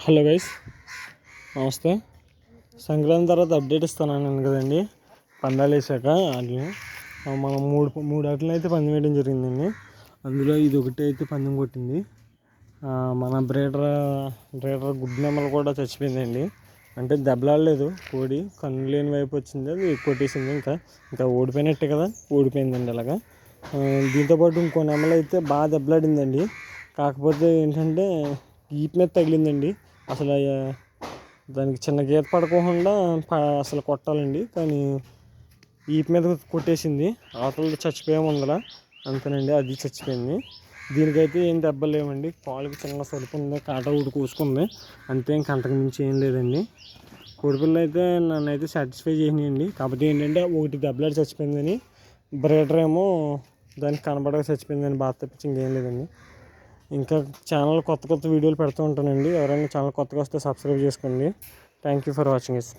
Hello guys, నమస్తే. సంక్రాంతి తర్వాత update ఇస్తాను కదండి. పందాలు వేసాక అది మనం మూడు ఆటలు అయితే పందెం వేయడం జరిగిందండి. అందులో ఇది ఒకటి అయితే పందెం కొట్టింది. మన బ్రేడర్ గుడ్ నెమ్మలు కూడా చచ్చిపోయిందండి. అంటే దెబ్బలాడలేదు, కోడి కన్ను లేని వైపు వచ్చింది, అది కొట్టేసింది. ఇంకా ఓడిపోయినట్టే కదా, ఓడిపోయిందండి అలాగా. దీంతోపాటు ఇంకో నెమ్మలు అయితే బాగా దెబ్బలాడిందండి. కాకపోతే ఏంటంటే ఈపు మీద తగిలిందండి. అసలు దానికి చిన్న గీత పడుకోకుండా అసలు కొట్టాలండి, కానీ ఈపు మీద కొట్టేసింది. అవతల చచ్చిపోయే ముందర అంతేనండి, అది చచ్చిపోయింది. దీనికైతే ఏం దెబ్బలు లేవండి. కాలుకి చిన్న సరుపు ఉంది, కాట ఊడి కూసుకుంది అంతే, ఇంక అంతకు మించి ఏం లేదండి. కోడిపిల్ల అయితే నన్ను అయితే సాటిస్ఫై చేసినాయండి. కాకపోతే ఏంటంటే ఒకటి దెబ్బలాడి చచ్చిపోయిందని, బ్రేడర్ ఏమో దానికి కనబడక చచ్చిపోయిందని బాధ తప్పించి ఇంకేం లేదండి. ఇంకా ఛానల్ కొత్త వీడియోలు పెడుతూ ఉంటానండి. ఎవరైనా ఛానల్ కొత్తగా వస్తే సబ్స్క్రైబ్ చేసుకోండి. Thank you for watching is.